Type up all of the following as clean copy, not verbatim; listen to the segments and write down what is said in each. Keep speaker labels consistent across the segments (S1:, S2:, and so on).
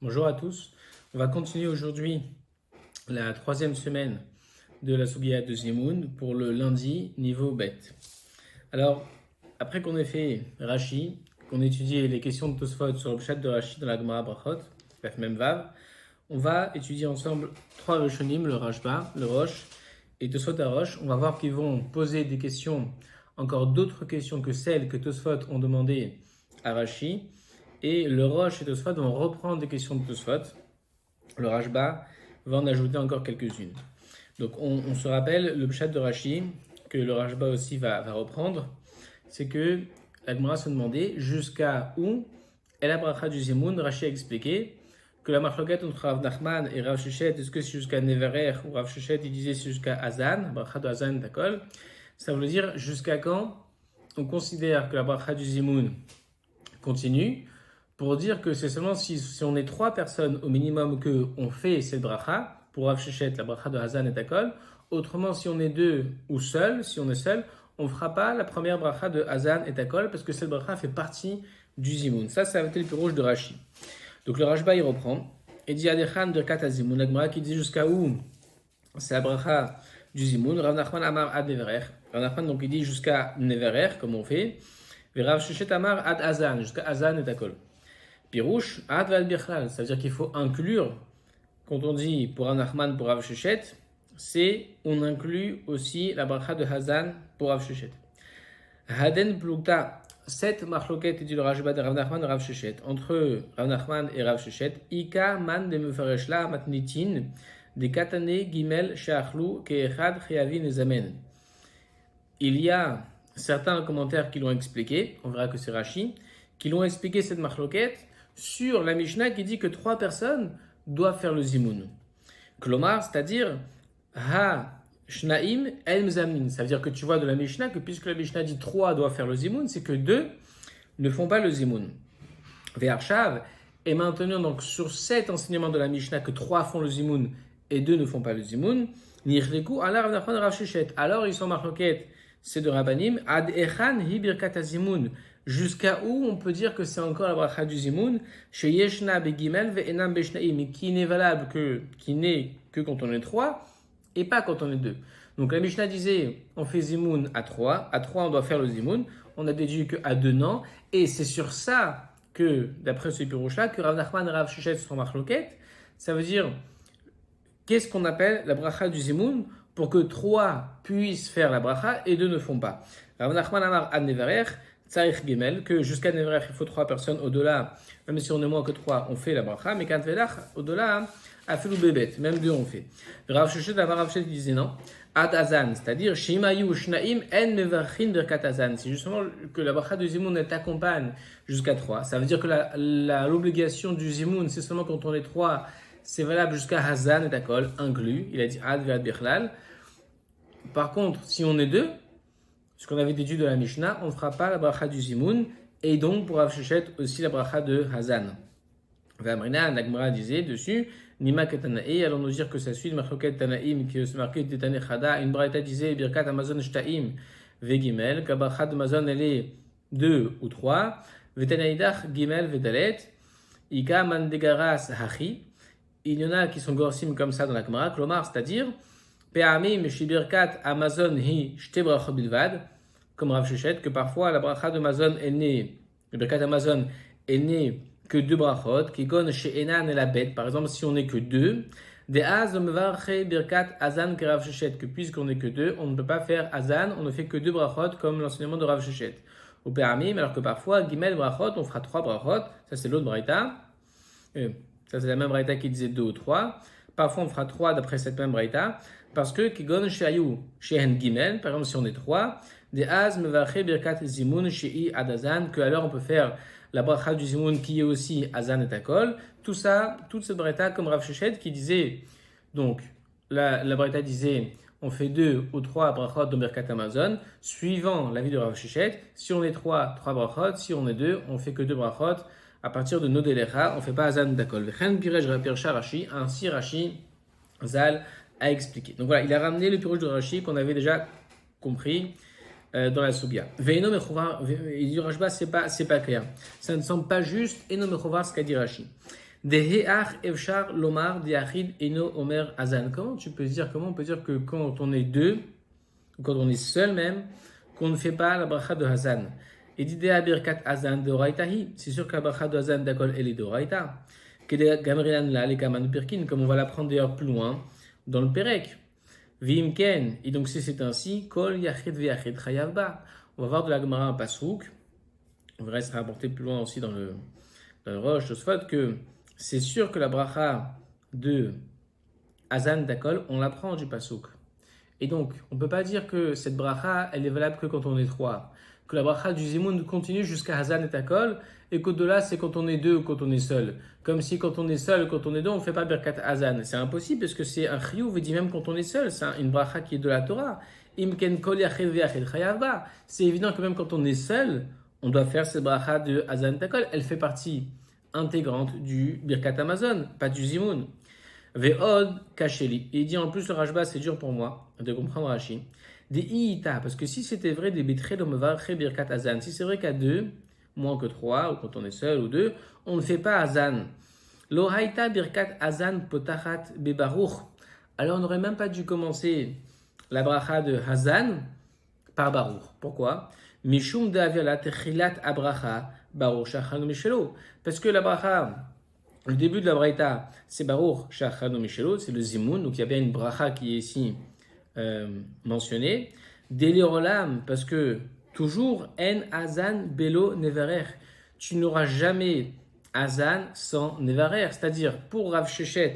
S1: Bonjour à tous, on va continuer aujourd'hui la troisième semaine de la Sougia de Zimoun pour le lundi niveau bête. Alors, après qu'on ait fait Rashi, qu'on ait étudié les questions de Tosfot sur le chat de Rashi dans la Gemara Brachot, bref même Vav, on va étudier ensemble trois Rishonim, le Rashba, le Rosh et Tosfot à Rosh. On va voir qu'ils vont poser des questions, encore d'autres questions que celles que Tosfot ont demandées à Rashi. Et le Rosh et Tosfot vont reprendre des questions de Tosfot. Le Rashba va en ajouter encore quelques-unes. Donc on se rappelle le pshat de Rashi, que le Rashba aussi va reprendre, c'est que la Gemara se demandait jusqu'à où est la bracha du Zimoun. Rashi a expliqué que la machloket entre Rav Nachman et Rav Sheshet, est-ce que c'est jusqu'à Neverer ou Rav Sheshet il disait c'est jusqu'à Hazan, bracha de Hazan Takol. Ça veut dire jusqu'à quand on considère que la bracha du Zimoun continue, pour dire que c'est seulement si on est trois personnes au minimum qu'on fait cette bracha, pour Rav Sheshet, la bracha de Hazan et Takol. Autrement, si on est deux ou seul, si on est seul, on ne fera pas la première bracha de Hazan et Takol, parce que cette bracha fait partie du Zimoun. Ça a été le plus rouge de Rashi. Donc le Rashba, il reprend, et dit Adechan Birkat HaZimoun, la Gemara qui dit jusqu'à où c'est la bracha du Zimoun. Rav Nachman Amar Ad Neverer. Rav Nachman, donc il dit jusqu'à Neverer, comme on fait. Et Rav Sheshet Amar Ad Hazan, jusqu'à Hazan et Takol. Pirouche, Ad Val Birchal, ça veut dire qu'il faut inclure, quand on dit pour Rav Nachman, pour Rav Sheshet, c'est on inclut aussi la bracha de Hazan pour Rav Sheshet. Haden Plukta, 7 machloket, dit le Rashba de Rav Nachman et Rav Sheshet. Entre Rav Nachman et Rav Sheshet, Ika man de Mefareshla matnitin, de Katane Gimel Sheachlu Keechad Chayavin Zamen. Il y a certains commentaires qui l'ont expliqué, on verra que c'est Rashi, qui l'ont expliqué cette machloket sur la Mishnah qui dit que 3 personnes doivent faire le Zimoun. Klomar, c'est-à-dire Ha Shnaim El Mzamin. Ça veut dire que tu vois de la Mishnah que puisque la Mishnah dit 3 doivent faire le Zimoun, c'est que 2 ne font pas le Zimoun. Ve'arshav, et maintenant donc sur cet enseignement de la Mishnah que 3 font le Zimoun et 2 ne font pas le Zimoun, Nirleku ala Rav Nachman Rav Sheshet. Alors ils sont marloquettes, c'est de Rabbanim, Ad Echan Hi Birkat HaZimoun. Jusqu'à où on peut dire que c'est encore la bracha du Zimoun, chez Yeshna Begimel Ve'enam Beshnaim, qui n'est valable qui n'est que quand on est 3 et pas quand on est 2. Donc la Mishnah disait on fait Zimoun à 3 on doit faire le Zimoun, on a déduit qu'à 2 non, et c'est sur ça que, d'après ce pirouche-là, que Rav Nachman et Rav Sheshet sont marloquettes. Ça veut dire, qu'est-ce qu'on appelle la bracha du Zimoun pour que 3 puissent faire la bracha et 2 ne font pas. Rav Nachman Amar Ad Neverer, Tzaich Gimel, que jusqu'à Neverer il faut 3 personnes, au-delà, même si on est moins que 3, on fait la bracha, mais quand Velach, au-delà, Afilou Bebet, même 2 on fait. Rav Sheshet Amar Rav Sheshet disait non, Ad Hazan, c'est-à-dire Shimayu Shnaim En Mevarchin Birkat Hazan. C'est justement que la bracha du Zimoun t'accompagne jusqu'à 3. Ça veut dire que l'obligation du Zimoun, c'est seulement quand on est 3, c'est valable jusqu'à Hazan et Takol, inclus. Il a dit Ad Ve'ad Birchlal. Par contre, si on est 2, ce qu'on avait déduit de la Mishnah, on ne fera pas la bracha du Zimoun, et donc pour Rav Sheshet aussi la bracha de Hazan. V'amrina, la Gemara disait dessus, Nima Ketanae, allons nous dire que ça suit le Machloket Tanaim qui se marquait de Tane Chada. Une braïta disait Birkat Amazon Shtaim Vegimel, que la bracha d'Amazon elle est 2 ou 3, Vetanaïdach Gimel Vedalet, Ika Mandegaras Hachi. Il y en a qui sont gorsim comme ça dans la Gemara, Klomar, c'est-à-dire Pe'amim Shibirkat Amazon Hi Shte Bracha Bilvad, comme Rav Sheshet, que parfois la bracha d'Amazon est née, le Birkat Amazon est née que 2 brachot, qui gonne chez Enan et la bête, par exemple, si on n'est que 2, des Az Mevarche Birkat Hazan que Rav Sheshet, que puisqu'on n'est que 2, on ne peut pas faire Hazan, on ne fait que 2 brachot, comme l'enseignement de Rav Sheshet. Au Pe'amim, alors que parfois, Gimel brachot, on fera 3 brachot, ça c'est l'autre braïta, ça c'est la même braïta qui disait 2 ou 3, parfois on fera 3 d'après cette même braïta, parce que Kigon Shayu, Shehen Gimel, par exemple si on est 3, des Az Mevarche Birkat Zimoun Shei Adazan, que alors on peut faire la bracha du Zimoun qui est aussi Hazan et Takol. Tout ça, toute cette braïta comme Rav Sheshet qui disait, donc la braïta disait on fait 2 ou 3 brachot de Birkat Amazon, suivant l'avis de Rav Sheshet. Si on est 3 brachot, si on est 2, on fait que 2 brachot. À partir de Nodelecha, on ne fait pas Hazan Takol. Ainsi Rashi Zal a expliqué. Donc voilà, il a ramené le pirouge de Rashi qu'on avait déjà compris dans la Sougia. Veino mechovar, il dit Rashba, c'est pas clair. Ça ne semble pas juste, eno mechovar, ce qu'a dit Rashi. Deheach evshar lomar diachid eno omer azan. Comment on peut dire que quand on est deux, ou quand on est seul même, qu'on ne fait pas la bracha de Hazan? Et dit Dea birkat azan de Oraitahi. C'est sûr que la bracha de Hazan d'accord, elle est de Oraita. Gamrilan la le kaman pirkin, comme on va l'apprendre d'ailleurs plus loin dans le Perek. Vimken, et donc si c'est ainsi, kol yachid v'yachid chayav ba. On va voir de la Gemara un pasouk. On va rester rapporté plus loin aussi dans le Rosh Tosfot que c'est sûr que la bracha de Hazan d'Akol, on l'apprend du pasouk. Et donc, on ne peut pas dire que cette bracha, elle est valable que quand on est trois. Que la bracha du Zimoun continue jusqu'à Hazan et Takol, et qu'au-delà, c'est quand on est deux ou quand on est seul. Comme si quand on est seul ou quand on est deux, on ne fait pas Birkat Hazan. C'est impossible parce que c'est un chiyuv, et dit même quand on est seul, c'est une bracha qui est de la Torah. Imken kol yachid ve'yachid chayav ba. C'est évident que même quand on est seul, on doit faire cette bracha de Hazan et Takol. Elle fait partie intégrante du Birkat Amazon, pas du Zimoun. Ve'od kacheli. Et il dit en plus le Rashba, c'est dur pour moi de comprendre Rashi. Des iita, parce que si c'était vrai des betré d'omevar birkat azan, si c'est vrai qu'à deux, moins que trois, ou quand on est seul ou deux, on ne fait pas azan. Lo haïta birkat azan potachat bebaruch. Alors on n'aurait même pas dû commencer la bracha de Hazan par baruch. Pourquoi? Mishum de aviala techilat abracha baruch shachanu mishelo. Parce que la bracha, le début de la braïta, c'est baruch shachanu mishelo, c'est le zimoun, donc il y a bien une bracha qui est ici mentionné. Delirolam, parce que toujours en azan belo nevarer. Tu n'auras jamais azan sans nevarer. C'est-à-dire, pour Rav Shechet,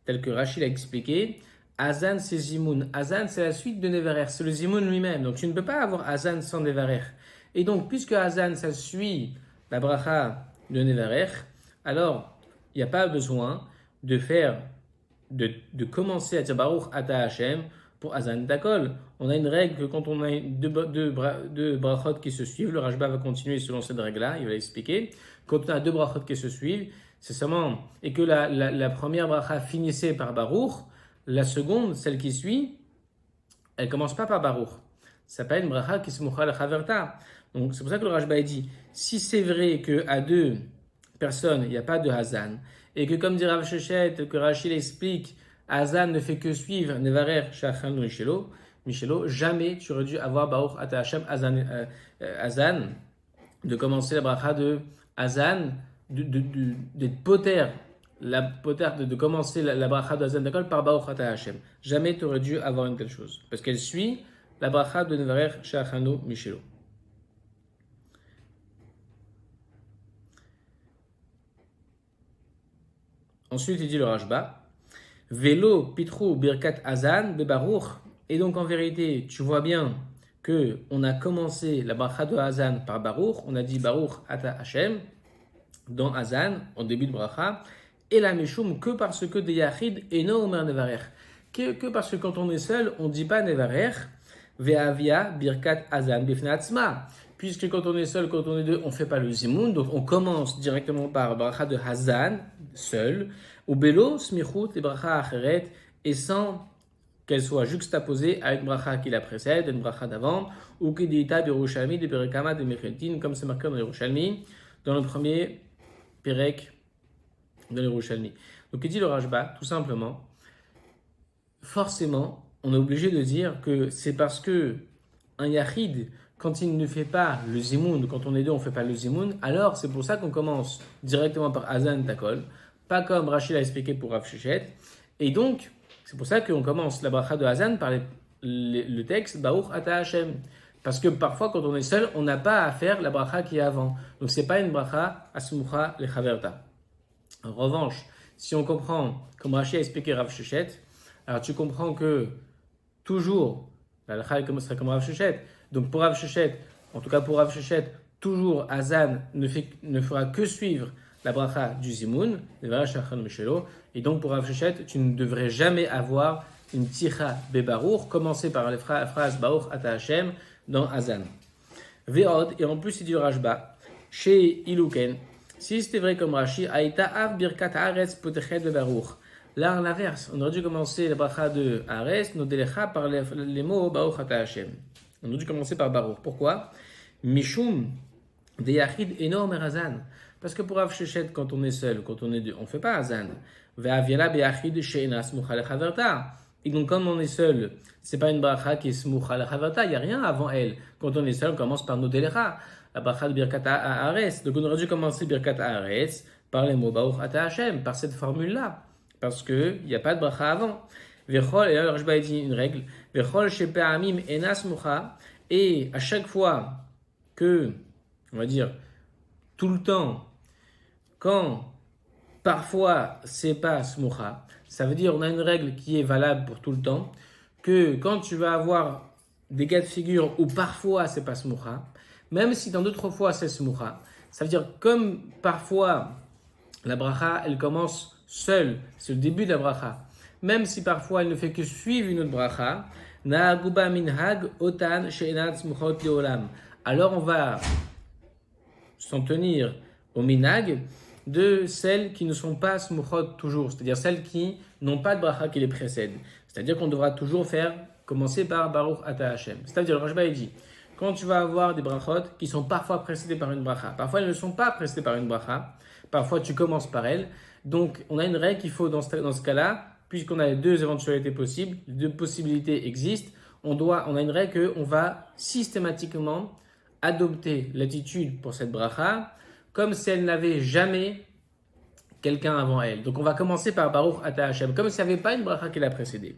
S1: tel que Rashi l'a expliqué, azan c'est zimoun. Azan c'est la suite de nevarer. C'est le zimoun lui-même. Donc tu ne peux pas avoir azan sans nevarer. Et donc, puisque azan ça suit la bracha de nevarer, alors il n'y a pas besoin de faire, de commencer à dire Baruch Ata Hashem pour Hazan Dakol. On a une règle que quand on a deux brachot qui se suivent, le Rashba va continuer selon cette règle-là, il va l'expliquer. Quand on a deux brachot qui se suivent, c'est seulement, et que la première bracha finissait par Baruch, la seconde, celle qui suit, elle commence pas par Baruch. Ça s'appelle une bracha qui se moucha la chaverta. Donc c'est pour ça que le Rashba dit, si c'est vrai qu'à deux personnes, il n'y a pas de Hazan, et que comme dit Rav Shechet, que Rashi l'explique, Hazan ne fait que suivre Nevarer Shachanu Michelo, jamais tu aurais dû avoir Baruch Ata Hashem Hazan, de commencer la bracha de Hazan, d'être poter, de commencer la bracha de Hazan Dakol par Baruch Ata Hashem. Jamais tu aurais dû avoir une telle chose, parce qu'elle suit la bracha de Nevarer Shachanu Michelo. Ensuite, il dit le Rashba, Velo Pitrou Birkat Hazan Bebaruch. Et donc, en vérité, tu vois bien que on a commencé la bracha de Hazan par Baruch. On a dit Baruch Ata Hashem dans Hazan, en début de bracha. Et la Mishum que parce que des Yachid et no Omer Nevarer. Que parce que quand on est seul, on ne dit pas Nevarer. Ve'avia Birkat Hazan Bifnatzma. Puisque quand on est seul, quand on est deux, on ne fait pas le zimoun, donc on commence directement par bracha de Hazan, seul, ou belo, smichut, les bracha acheret, et sans qu'elle soit juxtaposée à une bracha qui la précède, une bracha d'avant, ou qui dit tab Yerushalmi, de Berekama, de Mecheltin, comme c'est marqué dans Yerushalmi, dans le premier Perek de Yerushalmi. Donc il dit le Rashba, tout simplement, forcément, on est obligé de dire que c'est parce que un yachid, quand il ne fait pas le zimoun, quand on est deux, on ne fait pas le zimoun, alors c'est pour ça qu'on commence directement par Hazan Takol, pas comme Rachid a expliqué pour Rav Shechet. Et donc, c'est pour ça qu'on commence la bracha de Hazan par le texte Baruch Ata Hashem. Parce que parfois, quand on est seul, on n'a pas à faire la bracha qui est avant. Donc, ce n'est pas une bracha Asmucha Lechaverta. En revanche, si on comprend, comme Rachid a expliqué Rav Shechet, alors tu comprends que toujours, la bracha serait comme Rav Shechet. Donc pour Rav Shechet, en tout cas pour Rav Shechet, toujours Hazan ne fera que suivre la bracha du Zimoun, et donc pour Rav Shechet, tu ne devrais jamais avoir une ticha bebarour, commencer par les phrases Baruch Ata Hashem dans Hazan. Ve'od, et en plus il dit Rashba, chez Iluken, si c'était vrai comme Rashi, Aïta Av Birkat Haaretz Potechet bebarour. Là, à l'inverse, on aurait dû commencer la bracha de Haaretz, Nodelecha, par les mots Baruch Ata Hashem. On a dû commencer par Baruch. Pourquoi? Mishum de Yachid énorme Razan. Parce que pour Rav Shechet, quand on est seul, quand on est deux, on ne fait pas Hazan. Ve'aviala be'achid she'ena smucha lechaverta. Et donc, quand on est seul, c'est pas une bracha qui est smucha lechaverta. Il n'y a rien avant elle. Quand on est seul, on commence par Nodelecha, la bracha de Birkat Haaretz. Donc, on aurait dû commencer Birkat Haaretz par les mots Baruch Ata Hashem, par cette formule-là. Parce qu'il n'y a pas de bracha avant. Vechol, et alors, je vais dire une règle. Vechol shepe'amim ena smucha. Et à chaque fois que, on va dire, tout le temps, quand parfois c'est pas smucha, ça veut dire on a une règle qui est valable pour tout le temps, que quand tu vas avoir des cas de figure où parfois c'est pas smucha, même si dans d'autres fois c'est smucha, ça veut dire comme parfois la bracha elle commence seule, c'est le début de la bracha, même si parfois elle ne fait que suivre une autre bracha, na'aguba minhag otan she'enat smuchot leolam. Alors on va s'en tenir au minag de celles qui ne sont pas smuchot toujours, c'est-à-dire celles qui n'ont pas de bracha qui les précède. C'est-à-dire qu'on devra toujours commencer par Baruch Ata Hashem. C'est-à-dire, le Rashba dit, quand tu vas avoir des brachot qui sont parfois précédées par une bracha, parfois elles ne sont pas précédées par une bracha, parfois tu commences par elles. Donc, on a une règle qu'il faut dans ce cas-là, puisqu'on a les deux éventualités possibles, les deux possibilités existent, on a une règle qu'on va systématiquement adopter l'attitude pour cette bracha comme si elle n'avait jamais quelqu'un avant elle. Donc on va commencer par Baruch Ata Hashem, comme s'il n'y avait pas une bracha qui l'a précédée.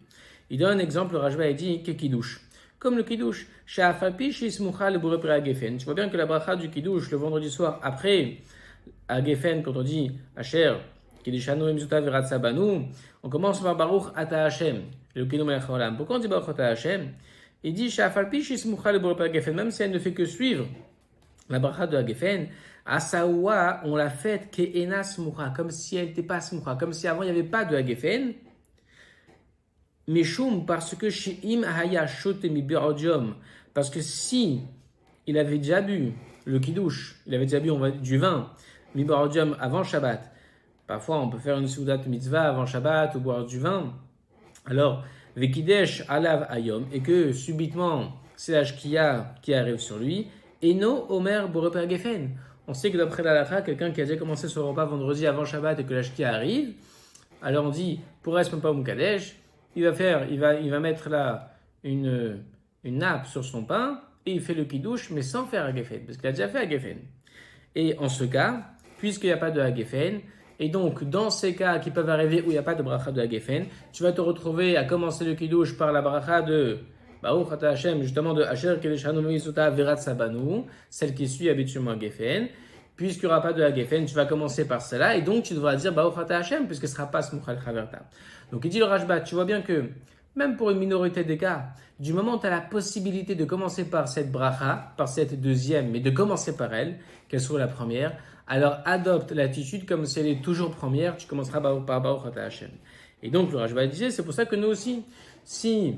S1: Il donne un exemple, le Rashba dit que Kiddush. Comme le Kiddush, Sha'afapi Shismucha le Boré Gefen. Tu vois bien que la bracha du Kiddush, le vendredi soir, après à Gefen, quand on dit Asher, Kiddishanu Emzuta Virat Sabanu, on commence par Baruch Ata Hashem, le Kiddush Melech Haolam. Pourquoi on dit Baruch Ata Hashem? Il dit Sha'afapi Shismucha le Boré Gefen, même si elle ne fait que suivre la bracha de Hagefen, à Saoua, on l'a faite ke'ena smucha, comme si elle n'était pas smucha, comme si avant il n'y avait pas de Hagefen. Meshum, parce que chez Im Haya Shote mi Birodium, parce que si il avait déjà bu le Kiddush, il avait déjà bu du vin, mi Birodium avant Shabbat, parfois on peut faire une Soudat mitzvah avant Shabbat ou boire du vin, alors Vekidesh alav ayom, et que subitement c'est la shkia qui arrive sur lui, Eno Omer Boreper Gefen. On sait que d'après la halakha, quelqu'un qui a déjà commencé son repas vendredi avant Shabbat et que la shkia arrive, alors on dit pour reste pas Mukadesh, il va mettre là une nappe sur son pain et il fait le kiddush mais sans faire Hagefen, parce qu'il a déjà fait Hagefen. Et en ce cas, puisqu'il n'y a pas de Hagefen, et donc dans ces cas qui peuvent arriver où il n'y a pas de bracha de Hagefen, tu vas te retrouver à commencer le kiddush par la bracha de Baruch Ata Hashem, justement de Asher Kedeshanu Misuta Virat Sabanu, celle qui suit habituellement Hagefen. Puisqu'il n'y aura pas de Hagefen, tu vas commencer par cela, et donc tu devras dire Baruch Ata Hashem, puisque ce ne sera pas Smuchal Chaverta. Donc il dit le Rashba, tu vois bien que, même pour une minorité des cas, du moment où tu as la possibilité de commencer par cette bracha, par cette deuxième, mais de commencer par elle, qu'elle soit la première, alors adopte l'attitude comme si elle est toujours première, tu commenceras par Baruch Ata Hashem. Et donc le Rashba disait, c'est pour ça que nous aussi, si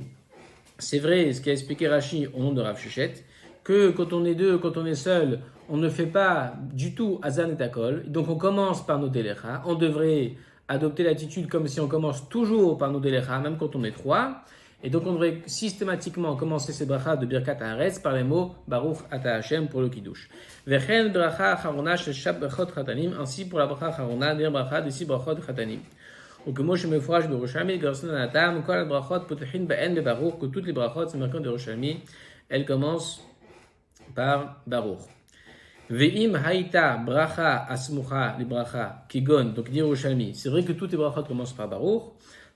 S1: c'est vrai ce qu'a expliqué Rashi au nom de Rav Shechet, que quand on est deux, quand on est seul, on ne fait pas du tout Hazan et Takol. Donc on commence par nos Delecha. On devrait adopter l'attitude comme si on commence toujours par nos Delecha, même quand on est trois. Et donc on devrait systématiquement commencer ces brachas de Birkat Haaretz par les mots Baruch Ata Hashem pour le Kiddush. Vechen bracha acharona shel shab brachot chatanim, ainsi pour la bracha acharona, der bracha de 6 brachot chatanim. Ou que Moshe Mefurash Berushalmi, Garson Anatam, Kol brachot potechin ba'en bebaruch, que toutes les brachot, c'est marqué de Yerushalmi, elles commencent par Baruch. Ve'im haïta bracha asmucha li bracha kigon, donc dit Yerushalmi, c'est vrai que toutes les brachot commencent par Baruch.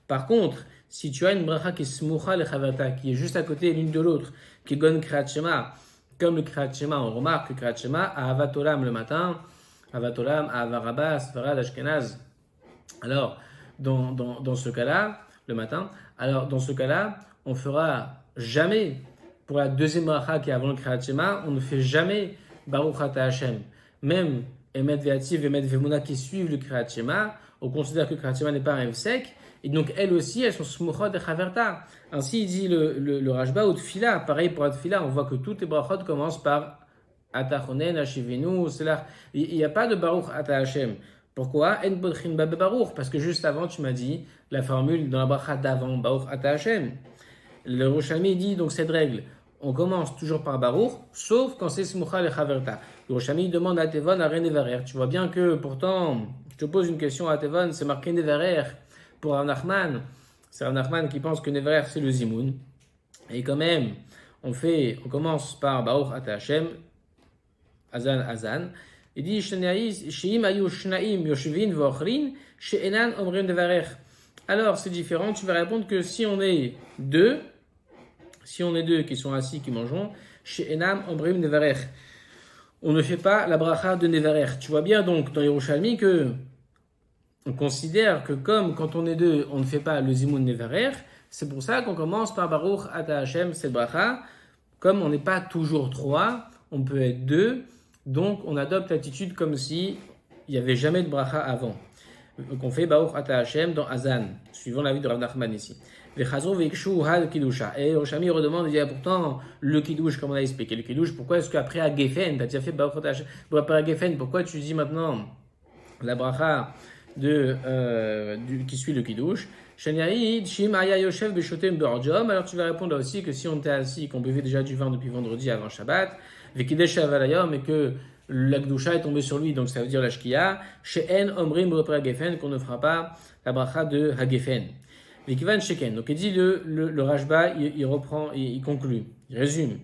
S1: Par contre, si tu as une bracha qui est smucha le chaverta, qui est juste à côté l'une de l'autre, kigon kriyat shema, comme le kriyat shema, on remarque que kriyat shema, ahavat olam le matin, ahavat olam, ahavat rabba, sfarad, ashkenaz. Alors, dans ce cas-là, le matin, alors dans ce cas-là, on fera jamais, pour la deuxième bracha qui est avant le kriyat shema, on ne fait jamais Baruch Ata Hashem. Même Emet Ve'ativ, Emet Ve'emuna qui suivent le kriyat shema, on considère que le kriyat shema n'est pas un rêve sec, et donc elles aussi, elles sont smuchot et chaverta. Ainsi, il dit le Rashba ou Tfila, pareil pour la Tfila, on voit que toutes les brachot commencent par Atachonen, Hashivenu, c'est là. Il n'y a pas de Baruch Ata Hashem. Pourquoi? En Bodchin Babe Baruch, parce que juste avant, tu m'as dit la formule dans la bracha d'avant, Baruch Ata Hashem. Le Roshami dit donc cette règle, on commence toujours par Baruch, sauf quand c'est Smucha le Chaverta. Le Rosh Hashami demande à Tevon à Nevarer. Tu vois bien que pourtant, je te pose une question à Tevon, c'est marqué Nevarer pour Rav Nachman. C'est Rav Nachman qui pense que Nevarer c'est le Zimoun. Et quand même, on commence par Baruch Ata Hashem, Azan. Il dit Sheim ayu shnaim yoshvin v'ochrin she'enan omrim Nevarer. Alors c'est différent, tu vas répondre que si on est deux qui sont assis, qui mangeons, chez Enam, Ombrim, Nevarer. On ne fait pas la bracha de Nevarer. Tu vois bien donc dans Yerushalmi que on considère que comme quand on est deux, on ne fait pas le Zimoun Nevarer. C'est pour ça qu'on commence par Baruch Ata Hashem, cette bracha. Comme on n'est pas toujours trois, on peut être deux. Donc on adopte l'attitude comme si il n'y avait jamais de bracha avant. Donc on fait Baruch Ata Hashem dans Azan, suivant l'avis de Rav Nachman ici. Et Rosh Hashami redemande, il dit pourtant le Kiddush, comme on a expliqué, le Kiddush, pourquoi est-ce qu'après à Geffen, tu as déjà fait Baruch Ata Hashem, après à Geffen, pourquoi tu dis maintenant la bracha qui suit le Kiddush? Alors tu vas répondre là aussi que si on était assis, qu'on buvait déjà du vin depuis vendredi avant Shabbat, et que la Gdusha est tombée sur lui, donc ça veut dire la Shkia, She'en Omrim Repre Geffen, qu'on ne fera pas la bracha de Hagefen. Vekivan Sheken. Donc il dit le Rashba, il reprend, il conclut, il résume.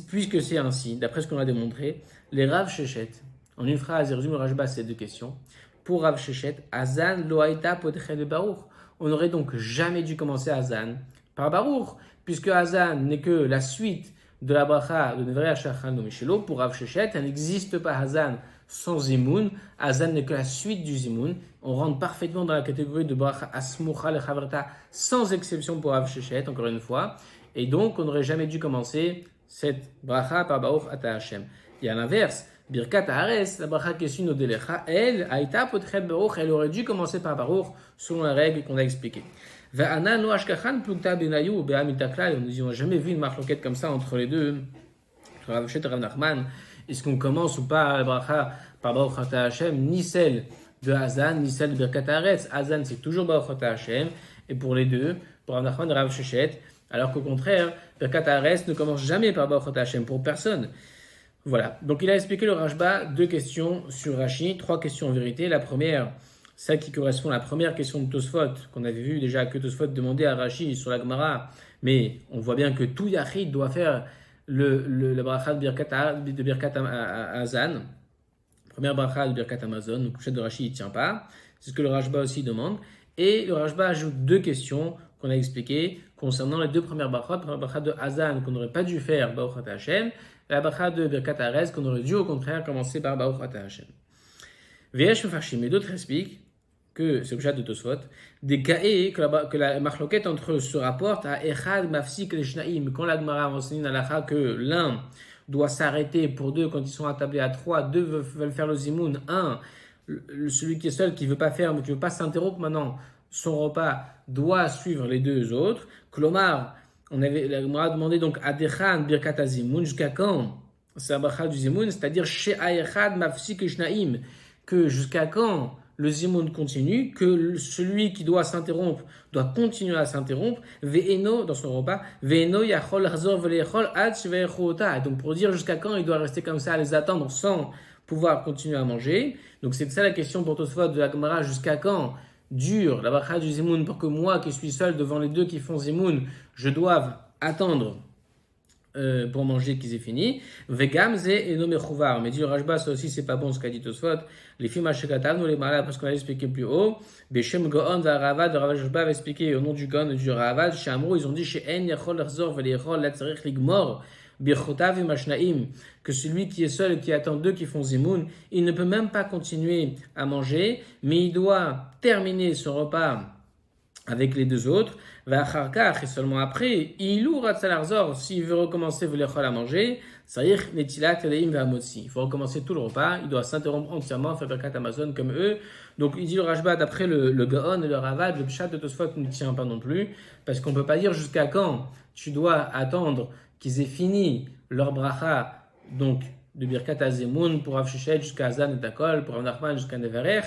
S1: Puisque c'est ainsi, d'après ce qu'on a démontré, les Rav Shechet, en une phrase, il résume le Rashba ces deux questions. Pour Rav Shechet, Azan Loaita Potechel Baruch. On n'aurait donc jamais dû commencer Azan par Baruch, puisque Azan n'est que la suite de la bracha de Nevarer Shachan Mishelo. Pour Rav Shechet, il n'existe pas Azan sans Zimoun. Azan n'est que la suite du Zimoun. On rentre parfaitement dans la catégorie de bracha asmucha le chaverta, sans exception pour Rav Shechet, encore une fois. Et donc, on n'aurait jamais dû commencer cette bracha par Baruch Ata Hashem. Et à l'inverse, Birkat Haaretz, la bracha qui est suite au Delecha, elle, Aïta Potchet Baruch, elle aurait dû commencer par Baruch, selon la règle qu'on a expliquée. Ve'ana no ashkachan plukta benayu ou be'amitakla, on n'a jamais vu une marloquette comme ça entre les deux, Rav Shechet et Rav Nachman. Est-ce qu'on commence ou pas la bracha par Baruch Ata Hashem, ni celle de Azan, ni celle de Birkat Haaretz. Azan, c'est toujours Baruch Ata Hashem, et pour les deux, pour Rav Nachman et Rav Shechet, alors qu'au contraire, Birkat Haaretz ne commence jamais par Baruch Ata Hashem, pour personne. Voilà, donc il a expliqué le Rashba, 2 questions sur Rashi, 3 questions en vérité. La première, celle qui correspond à la première question de Tosfot, qu'on avait vu déjà que Tosfot demandait à Rashi sur la Gemara, mais on voit bien que tout Yachid doit faire le bracha de Birkat Azan, première bracha de Birkat Amazon, donc le chat de Rashi il ne tient pas, c'est ce que le Rashba aussi demande, et le Rashba ajoute 2 questions qu'on a expliquées concernant les 2 premières brachot, la première bracha de Azan qu'on n'aurait pas dû faire Baruch Ata Hashem, la bracha de Birkat Haaretz qu'on aurait dû au contraire commencer par Baruch Ata Hashem. Ve'yesh mefarshim, et d'autres expliquent que c'est le chat de Tosfot, des kaé que la marloquette entre eux se rapporte à Echad Mafsik le Shnaim, quand la Gemara enseigne à l'Acha que l'un doit s'arrêter pour 2 quand ils sont attablés à 3, 2 veulent faire le zimoun, 1, celui qui est seul qui ne veut pas faire, mais qui ne veut pas s'interrompre maintenant, son repas doit suivre les 2 autres. Klomar, la Gemara a demandé donc à Dechan Birkat Azimoun, jusqu'à quand c'est la bracha du zimoun, c'est-à-dire chez Echad Mafsik le Shnaim, que jusqu'à quand le zimoun continue, que celui qui doit s'interrompre doit continuer à s'interrompre, ve'eno, dans son repas, ve'eno yachol hazor ve'lechol ad shve'echota. Donc pour dire jusqu'à quand il doit rester comme ça à les attendre sans pouvoir continuer à manger. Donc c'est ça la question pour Tosfot de la Gemara, jusqu'à quand dure la bracha du zimoun pour que moi qui suis seul devant les 2 qui font zimoun, je doive attendre pour manger qu'ils aient fini. Vegam ze eno mechouvar. Mais dit Rashba, ça aussi c'est pas bon ce qu'a dit Tosfot. Les films hachekatam, nous les malades, parce qu'on a expliqué plus haut. Beshem Gaon va Ravad, Rashba va expliquer au nom du Gaon et du Ravad. Chez Amrou, ils ont dit chez En yachol l'achzor ve'lechol l'atzarech ligmor. Birchotav et mashnaim, que celui qui est seul et qui attend 2 qui font zimoun, il ne peut même pas continuer à manger, mais il doit terminer son repas avec les 2 autres. Et seulement après, il s'il veut recommencer à manger, il faut recommencer tout le repas, il doit s'interrompre entièrement, faire Birkat Amazon comme eux. Donc il dit le Rashba, d'après le Gaon et le Ravad, le Pshat de Tosfot ne tient pas non plus, parce qu'on ne peut pas dire jusqu'à quand tu dois attendre qu'ils aient fini leur bracha, donc de Birkat Azimoun pour Rav Shechet jusqu'à Azan et Takol, pour Rav Nachman jusqu'à Nevarer,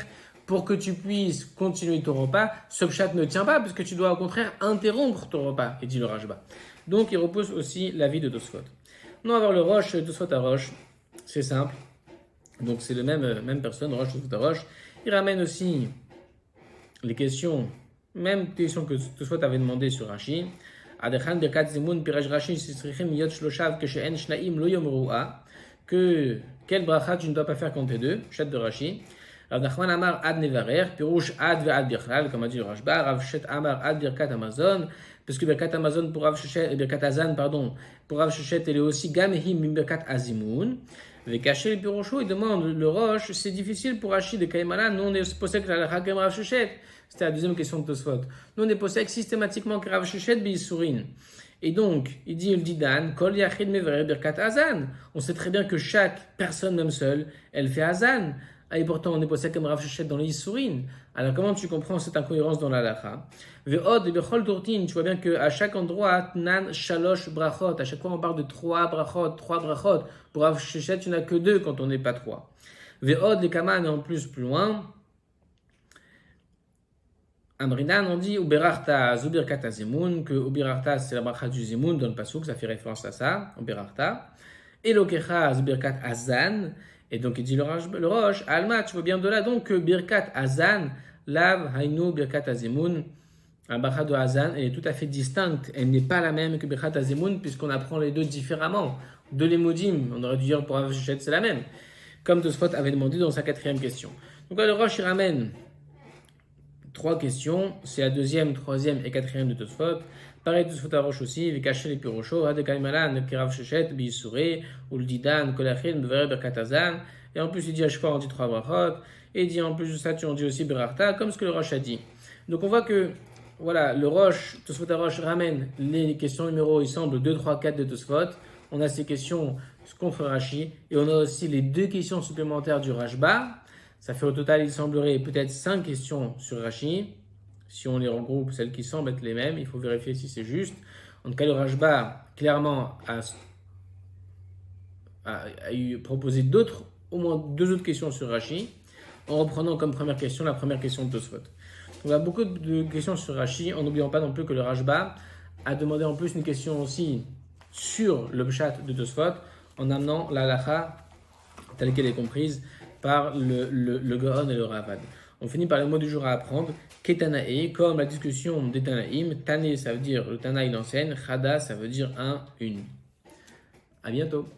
S1: pour que tu puisses continuer ton repas. Ce pshat ne tient pas, puisque tu dois au contraire interrompre ton repas, et dit le Rashba. Donc il repose aussi l'avis de Tosfot. On va voir le Roche, Tosfot à Roche, c'est simple. Donc c'est le même personne, Roche, Tosfot à Roche. Il ramène aussi les questions, même questions que Tosfot avait demandé sur Rashi. Adechan birkat zimun piraj Rashi sisrichim yot shloshav keshe'en shnaim lo yomru'a, que quel bracha tu ne dois pas faire quand t'es deux, chat de Rashi. Rav Nachman Amar ad nevarer, pirouche ad ve'ad birchal, comme a dit le Rashba. Rav Shet Amar ad birkat Amazon, parce que birkat Amazon pour Rav Shechet, birkat Azan, pardon, pour Rav Shechet, elle est aussi gamehim min birkat azimun. Vekaché le piroucho, il demande le Roche, c'est difficile pour Rashi de Kaimala, nous on est posé que la Hakem Rav Shechet. C'était la deuxième question de Tosfot. Nous on est posé systématiquement que Rav Shechet bi'isurin. Et donc, il dit le Didan, Kol Yachid Mevarer Birkat Azan. On sait très bien que chaque personne, même seule, elle fait Azan. Et pourtant, on est posé comme Rav Shechet dans les Issourines. Alors, comment tu comprends cette incohérence dans la Lacha? Ve'od Bechol Tortin, tu vois bien qu'à chaque endroit, Nan Shalosh Brachot. À chaque fois, on parle de trois brachot. Pour Rav Shechet, tu n'as que deux quand on n'est pas trois. Ve'od les Kaman, et en plus loin. Amrinan, on dit Uberarta Zubirkat Azimun, que Uberarta c'est la bracha du Zimun dans le Pasuk, ça fait référence à ça, Uberarta. Et Lokecha Zubirkat Azan, et donc il dit le Roche, Alma, tu vois bien de là donc que Birkat Azan, Lav Hainu Birkat Azimun, la bracha de Azan, elle est tout à fait distincte, elle n'est pas la même que Birkat Azimun, puisqu'on apprend les deux différemment. De l'Emodim, on aurait dû dire pour Rav Shechet, c'est la même, comme Tosfot avait demandé dans sa quatrième question. Donc là, le Roche il ramène trois questions, c'est la deuxième, troisième et quatrième de Tosfot. Pareil, Tosfot à Roche aussi, Vikaché les Pirocho, Hadekaimalan, Kirav Shechet, Bisuré, Uldidan, Kolachil, Bevere, Berkatazan. Et en plus, il dit à chaque fois, on dit trois brachot. Et il dit en plus de ça, tu en dis aussi Berarta, comme ce que le Roche a dit. Donc on voit que, voilà, le Roche, Tosfot à Roche ramène les questions numéro, il semble 2, 3, 4 de Tosfot. On a ces questions contre Rashi. Et on a aussi les deux questions supplémentaires du Rashba. Ça fait au total, il semblerait peut-être 5 questions sur Rashi. Si on les regroupe, celles qui semblent être les mêmes, il faut vérifier si c'est juste. En tout cas, le Rashba, clairement, a proposé au moins 2 autres questions sur Rashi, en reprenant comme première question la première question de Tosfot. On a beaucoup de questions sur Rashi, en n'oubliant pas non plus que le Rashba a demandé en plus une question aussi sur le Pshat de Tosfot, en amenant la halacha telle qu'elle est comprise par le Gaon et le Ravad. On finit par les mots du jour à apprendre. Ketanae, comme la discussion des Tanaïm. Tane, ça veut dire le Tana, il enseigne. Chada, ça veut dire un, une. À bientôt.